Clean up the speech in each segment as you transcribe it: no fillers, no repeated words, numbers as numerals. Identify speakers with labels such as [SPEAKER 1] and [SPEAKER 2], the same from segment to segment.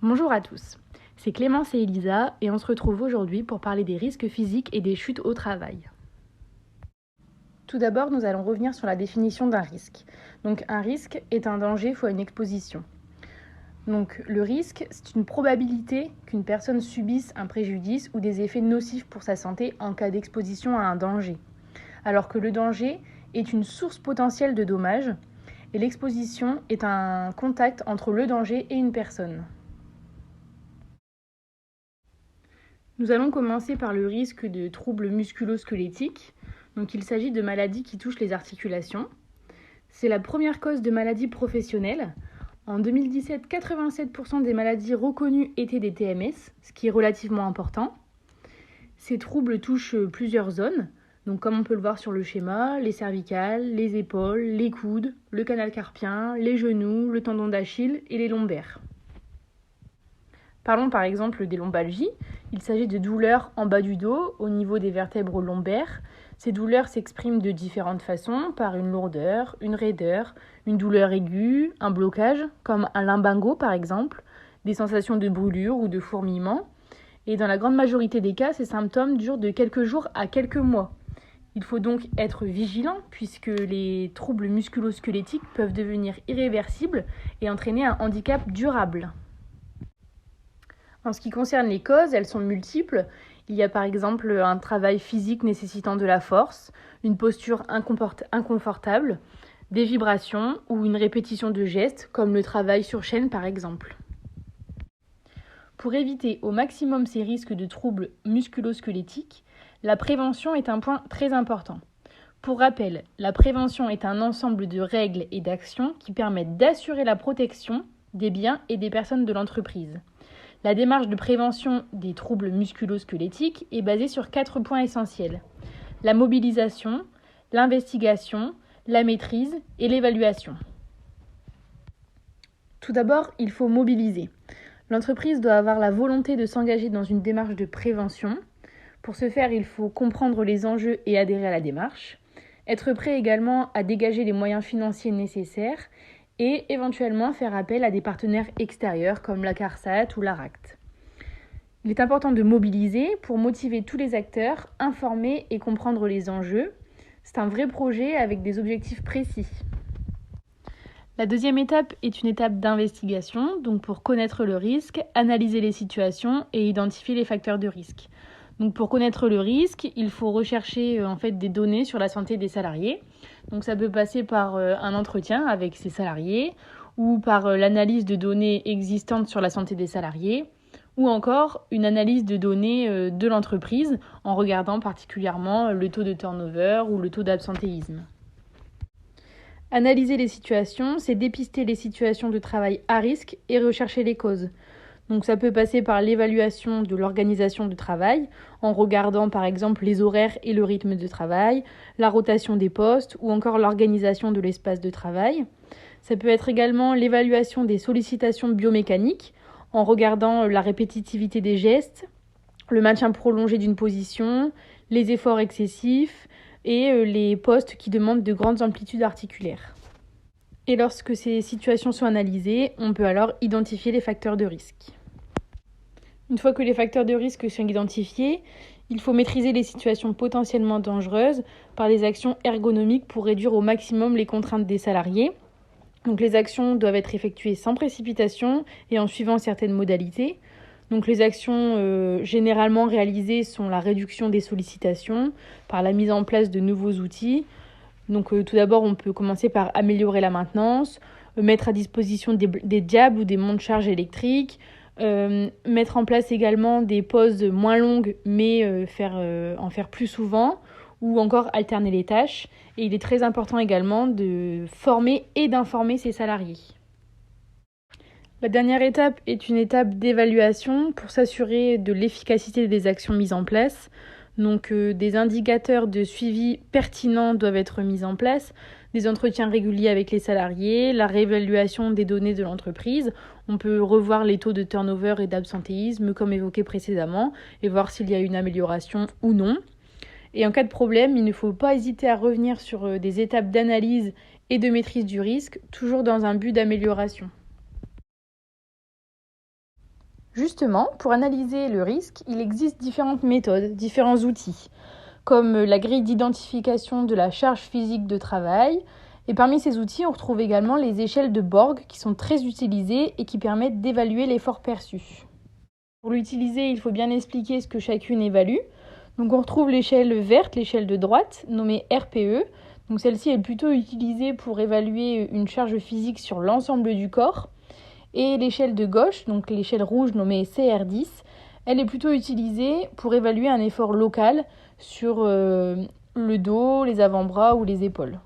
[SPEAKER 1] Bonjour à tous, c'est Clémence et Elisa et on se retrouve aujourd'hui pour parler des risques physiques et des chutes au travail. Tout d'abord, nous allons revenir sur la définition d'un risque. Donc un risque est un danger fois une exposition. Donc le risque, c'est une probabilité qu'une personne subisse un préjudice ou des effets nocifs pour sa santé en cas d'exposition à un danger. Alors que le danger est une source potentielle de dommages et l'exposition est un contact entre le danger et une personne. Nous allons commencer par le risque de troubles musculo-squelettiques. Donc, il s'agit de maladies qui touchent les articulations. C'est la première cause de maladie professionnelle. En 2017, 87% des maladies reconnues étaient des TMS, ce qui est relativement important. Ces troubles touchent plusieurs zones, donc comme on peut le voir sur le schéma, les cervicales, les épaules, les coudes, le canal carpien, les genoux, le tendon d'Achille et les lombaires. Parlons par exemple des lombalgies. Il s'agit de douleurs en bas du dos, au niveau des vertèbres lombaires. Ces douleurs s'expriment de différentes façons, par une lourdeur, une raideur, une douleur aiguë, un blocage, comme un lumbago par exemple, des sensations de brûlure ou de fourmillement. Et dans la grande majorité des cas, ces symptômes durent de quelques jours à quelques mois. Il faut donc être vigilant puisque les troubles musculo-squelettiques peuvent devenir irréversibles et entraîner un handicap durable. En ce qui concerne les causes, elles sont multiples. Il y a par exemple un travail physique nécessitant de la force, une posture inconfortable, des vibrations ou une répétition de gestes, comme le travail sur chaîne par exemple. Pour éviter au maximum ces risques de troubles musculo-squelettiques, la prévention est un point très important. Pour rappel, la prévention est un ensemble de règles et d'actions qui permettent d'assurer la protection des biens et des personnes de l'entreprise. La démarche de prévention des troubles musculo-squelettiques est basée sur 4 points essentiels. La mobilisation, l'investigation, la maîtrise et l'évaluation. Tout d'abord, il faut mobiliser. L'entreprise doit avoir la volonté de s'engager dans une démarche de prévention. Pour ce faire, il faut comprendre les enjeux et adhérer à la démarche. Être prêt également à dégager les moyens financiers nécessaires et éventuellement faire appel à des partenaires extérieurs comme la CARSAT ou l'ARACT. Il est important de mobiliser pour motiver tous les acteurs, informer et comprendre les enjeux. C'est un vrai projet avec des objectifs précis. La deuxième étape est une étape d'investigation, donc pour connaître le risque, analyser les situations et identifier les facteurs de risque. Donc pour connaître le risque, il faut rechercher des données sur la santé des salariés. Donc ça peut passer par un entretien avec ces salariés ou par l'analyse de données existantes sur la santé des salariés ou encore une analyse de données de l'entreprise en regardant particulièrement le taux de turnover ou le taux d'absentéisme. Analyser les situations, c'est dépister les situations de travail à risque et rechercher les causes. Donc ça peut passer par l'évaluation de l'organisation du travail, en regardant par exemple les horaires et le rythme de travail, la rotation des postes ou encore l'organisation de l'espace de travail. Ça peut être également l'évaluation des sollicitations biomécaniques, en regardant la répétitivité des gestes, le maintien prolongé d'une position, les efforts excessifs et les postes qui demandent de grandes amplitudes articulaires. Et lorsque ces situations sont analysées, on peut alors identifier les facteurs de risque. Une fois que les facteurs de risque sont identifiés, il faut maîtriser les situations potentiellement dangereuses par des actions ergonomiques pour réduire au maximum les contraintes des salariés. Donc les actions doivent être effectuées sans précipitation et en suivant certaines modalités. Donc les actions généralement réalisées sont la réduction des sollicitations par la mise en place de nouveaux outils. Donc tout d'abord, on peut commencer par améliorer la maintenance, mettre à disposition des diables ou des monte-charges électriques, mettre en place également des pauses moins longues mais en faire plus souvent ou encore alterner les tâches. Et il est très important également de former et d'informer ses salariés. La dernière étape est une étape d'évaluation pour s'assurer de l'efficacité des actions mises en place. Donc des indicateurs de suivi pertinents doivent être mis en place, des entretiens réguliers avec les salariés, la réévaluation des données de l'entreprise. On peut revoir les taux de turnover et d'absentéisme comme évoqué précédemment et voir s'il y a une amélioration ou non. Et en cas de problème, il ne faut pas hésiter à revenir sur des étapes d'analyse et de maîtrise du risque, toujours dans un but d'amélioration. Justement, pour analyser le risque, il existe différentes méthodes, différents outils, comme la grille d'identification de la charge physique de travail. Et parmi ces outils, on retrouve également les échelles de Borg qui sont très utilisées et qui permettent d'évaluer l'effort perçu. Pour l'utiliser, il faut bien expliquer ce que chacune évalue. Donc on retrouve l'échelle verte, l'échelle de droite, nommée RPE. Donc celle-ci est plutôt utilisée pour évaluer une charge physique sur l'ensemble du corps. Et l'échelle de gauche, donc l'échelle rouge nommée CR10, elle est plutôt utilisée pour évaluer un effort local sur le dos, les avant-bras ou les épaules.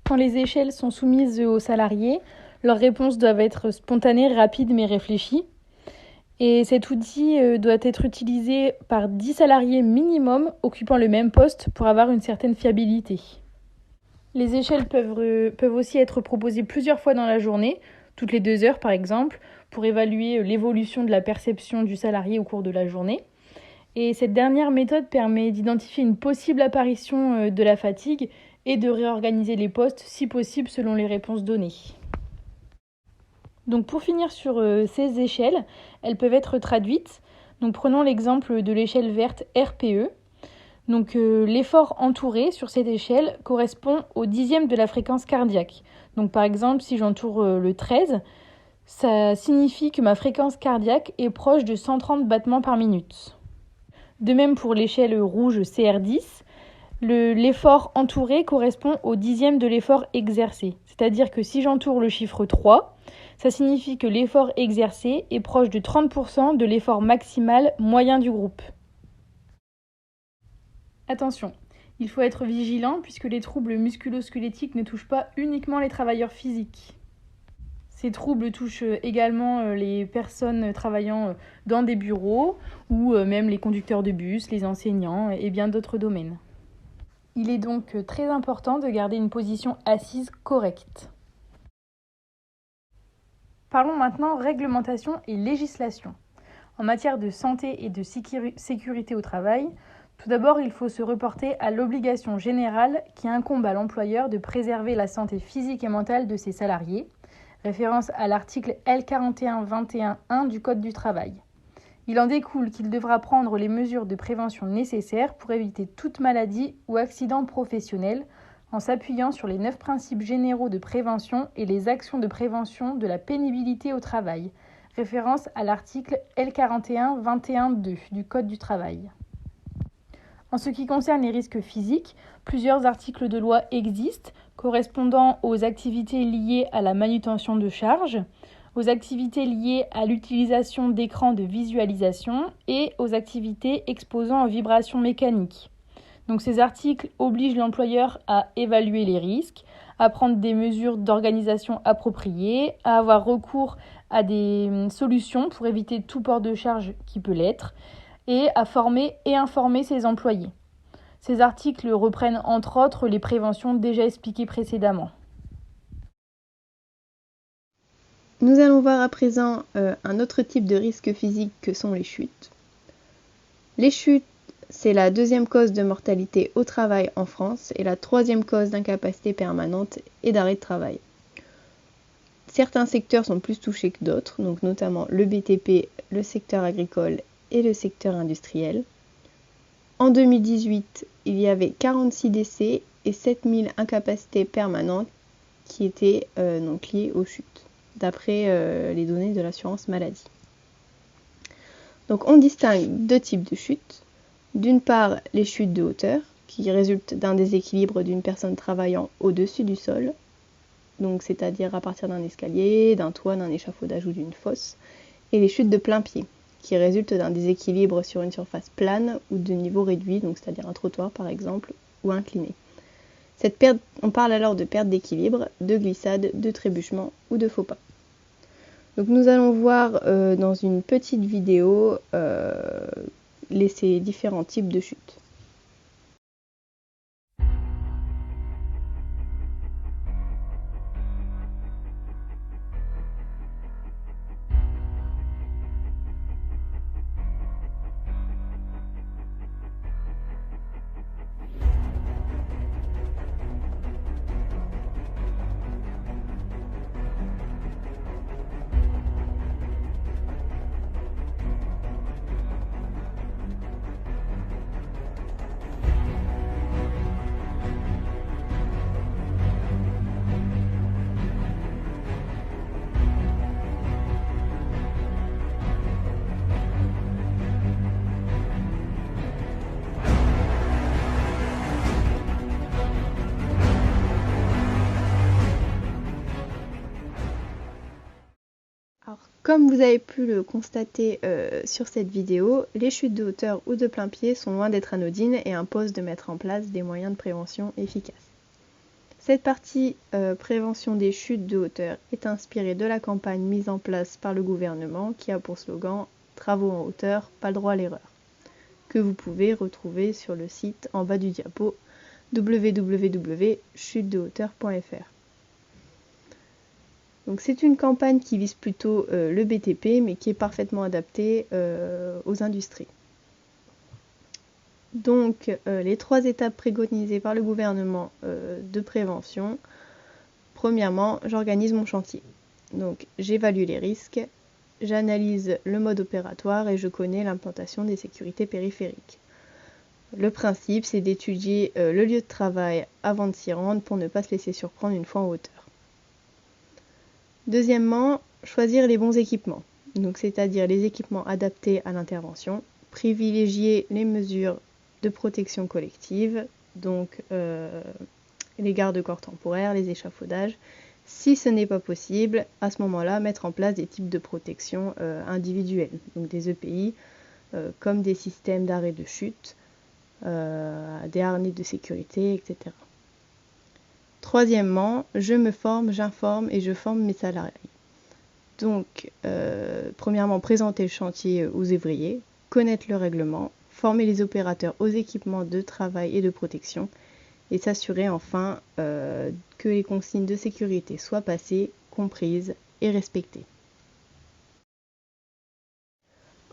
[SPEAKER 1] Quand les échelles sont soumises aux salariés, leurs réponses doivent être spontanées, rapides mais réfléchies. Et cet outil doit être utilisé par 10 salariés minimum occupant le même poste pour avoir une certaine fiabilité. Les échelles peuvent aussi être proposées plusieurs fois dans la journée, toutes les 2 heures par exemple, pour évaluer l'évolution de la perception du salarié au cours de la journée. Et cette dernière méthode permet d'identifier une possible apparition de la fatigue et de réorganiser les postes si possible selon les réponses données. Donc pour finir sur ces échelles, elles peuvent être traduites. Donc prenons l'exemple de l'échelle verte RPE. Donc l'effort entouré sur cette échelle correspond au 10e de la fréquence cardiaque. Donc par exemple, si j'entoure le 13, ça signifie que ma fréquence cardiaque est proche de 130 battements par minute. De même pour l'échelle rouge CR10, l'effort entouré correspond au 10e de l'effort exercé. C'est-à-dire que si j'entoure le chiffre 3, ça signifie que l'effort exercé est proche de 30% de l'effort maximal moyen du groupe. Attention, il faut être vigilant puisque les troubles musculo-squelettiques ne touchent pas uniquement les travailleurs physiques. Ces troubles touchent également les personnes travaillant dans des bureaux ou même les conducteurs de bus, les enseignants et bien d'autres domaines. Il est donc très important de garder une position assise correcte. Parlons maintenant réglementation et législation. En matière de santé et de sécurité au travail, tout d'abord, il faut se reporter à l'obligation générale qui incombe à l'employeur de préserver la santé physique et mentale de ses salariés, référence à l'article L4121.1 du Code du travail. Il en découle qu'il devra prendre les mesures de prévention nécessaires pour éviter toute maladie ou accident professionnel en s'appuyant sur les 9 principes généraux de prévention et les actions de prévention de la pénibilité au travail, référence à l'article L4121.2 du Code du travail. En ce qui concerne les risques physiques, plusieurs articles de loi existent correspondant aux activités liées à la manutention de charge, aux activités liées à l'utilisation d'écrans de visualisation et aux activités exposant aux vibrations mécaniques. Donc ces articles obligent l'employeur à évaluer les risques, à prendre des mesures d'organisation appropriées, à avoir recours à des solutions pour éviter tout port de charge qui peut l'être, et à former et informer ses employés. Ces articles reprennent entre autres les préventions déjà expliquées précédemment.
[SPEAKER 2] Nous allons voir à présent un autre type de risque physique que sont les chutes. Les chutes, c'est la 2e cause de mortalité au travail en France et la 3e cause d'incapacité permanente et d'arrêt de travail. Certains secteurs sont plus touchés que d'autres, donc notamment le BTP, le secteur agricole et le secteur industriel. En 2018, il y avait 46 décès et 7000 incapacités permanentes qui étaient donc liées aux chutes, d'après les données de l'assurance maladie. Donc on distingue 2 types de chutes. D'une part, les chutes de hauteur, qui résultent d'un déséquilibre d'une personne travaillant au-dessus du sol, donc c'est-à-dire à partir d'un escalier, d'un toit, d'un échafaudage ou d'une fosse, et les chutes de plein pied, qui résultent d'un déséquilibre sur une surface plane ou de niveau réduit, donc c'est-à-dire un trottoir par exemple, ou incliné. Cette perte, on parle alors de perte d'équilibre, de glissade, de trébuchement ou de faux pas. Donc nous allons voir dans une petite vidéo ces différents types de chutes. Comme vous avez pu le constater sur cette vidéo, les chutes de hauteur ou de plein pied sont loin d'être anodines et imposent de mettre en place des moyens de prévention efficaces. Cette partie prévention des chutes de hauteur est inspirée de la campagne mise en place par le gouvernement qui a pour slogan « Travaux en hauteur, pas le droit à l'erreur », que vous pouvez retrouver sur le site en bas du diapo www.chutedehauteur.fr. Donc c'est une campagne qui vise plutôt le BTP mais qui est parfaitement adaptée aux industries. Donc les 3 étapes préconisées par le gouvernement de prévention. Premièrement, j'organise mon chantier. Donc j'évalue les risques, j'analyse le mode opératoire et je connais l'implantation des sécurités périphériques. Le principe, c'est d'étudier le lieu de travail avant de s'y rendre pour ne pas se laisser surprendre une fois en hauteur. Deuxièmement, choisir les bons équipements, donc c'est-à-dire les équipements adaptés à l'intervention, privilégier les mesures de protection collective, donc les garde-corps temporaires, les échafaudages. Si ce n'est pas possible, à ce moment-là, mettre en place des types de protection individuels, donc des EPI, comme des systèmes d'arrêt de chute, des harnais de sécurité, etc. Troisièmement, je me forme, j'informe et je forme mes salariés. Donc, premièrement, présenter le chantier aux ouvriers, connaître le règlement, former les opérateurs aux équipements de travail et de protection et s'assurer enfin que les consignes de sécurité soient passées, comprises et respectées.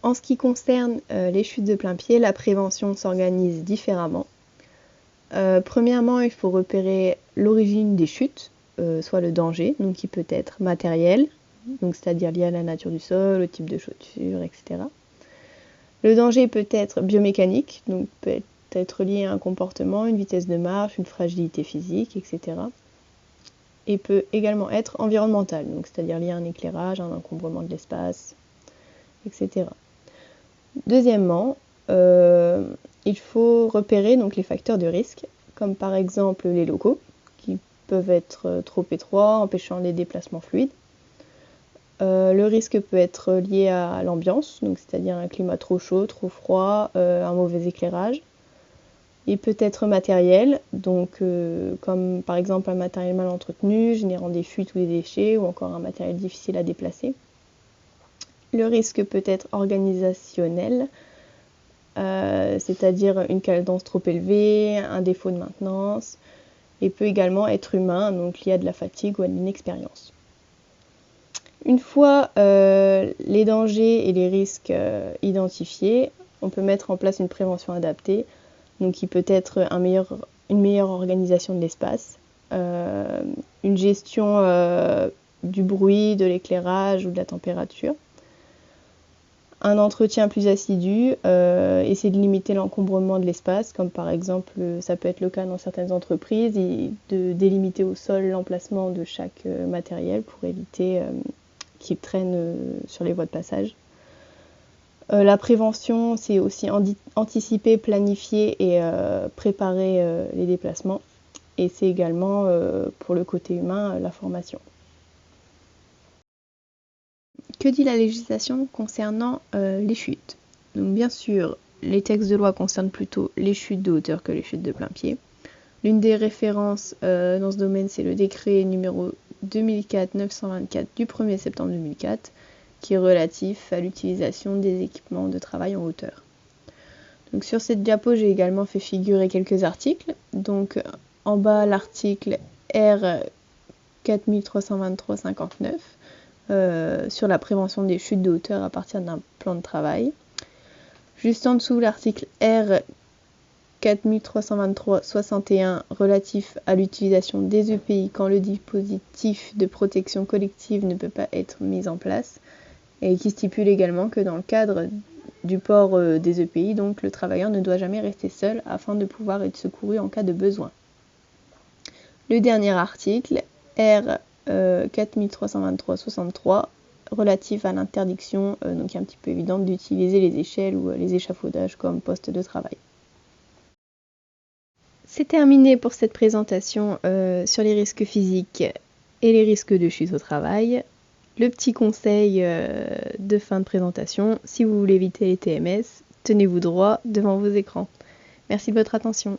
[SPEAKER 2] En ce qui concerne les chutes de plein pied, la prévention s'organise différemment. Premièrement, il faut repérer l'origine des chutes, soit le danger, donc qui peut être matériel, donc c'est-à-dire lié à la nature du sol, au type de chaussures, etc. Le danger peut être biomécanique, donc peut être lié à un comportement, une vitesse de marche, une fragilité physique, etc. Et peut également être environnemental, donc c'est-à-dire lié à un éclairage, un encombrement de l'espace, etc. Deuxièmement, il faut repérer donc les facteurs de risque, comme par exemple les locaux, qui peuvent être trop étroits, empêchant les déplacements fluides. Le risque peut être lié à l'ambiance, donc c'est-à-dire un climat trop chaud, trop froid, un mauvais éclairage. Il peut être matériel, donc comme par exemple un matériel mal entretenu, générant des fuites ou des déchets, ou encore un matériel difficile à déplacer. Le risque peut être organisationnel, c'est-à-dire une cadence trop élevée, un défaut de maintenance, et peut également être humain, donc lié à de la fatigue ou à de l'inexpérience. Une fois les dangers et les risques identifiés, on peut mettre en place une prévention adaptée, donc qui peut être une meilleure organisation de l'espace, une gestion du bruit, de l'éclairage ou de la température, un entretien plus assidu, essayer de limiter l'encombrement de l'espace, comme par exemple ça peut être le cas dans certaines entreprises, et de délimiter au sol l'emplacement de chaque matériel pour éviter qu'il traîne sur les voies de passage. La prévention, c'est aussi anticiper, planifier et préparer les déplacements. Et c'est également, pour le côté humain, la formation. Que dit la législation concernant les chutes? Donc bien sûr, les textes de loi concernent plutôt les chutes de hauteur que les chutes de plein pied. L'une des références dans ce domaine, c'est le décret numéro 2004-924 du 1er septembre 2004, qui est relatif à l'utilisation des équipements de travail en hauteur. Donc sur cette diapo, j'ai également fait figurer quelques articles. Donc en bas, l'article R 4323-59 sur la prévention des chutes de hauteur à partir d'un plan de travail. Juste en dessous, l'article R 4323-61 relatif à l'utilisation des EPI quand le dispositif de protection collective ne peut pas être mis en place et qui stipule également que dans le cadre du port des EPI, donc le travailleur ne doit jamais rester seul afin de pouvoir être secouru en cas de besoin. Le dernier article, R 4323-63, relatif à l'interdiction, donc un petit peu évidente, d'utiliser les échelles ou les échafaudages comme poste de travail. C'est terminé pour cette présentation sur les risques physiques et les risques de chute au travail. le petit conseil de fin de présentation, si vous voulez éviter les TMS, tenez-vous droit devant vos écrans. Merci de votre attention.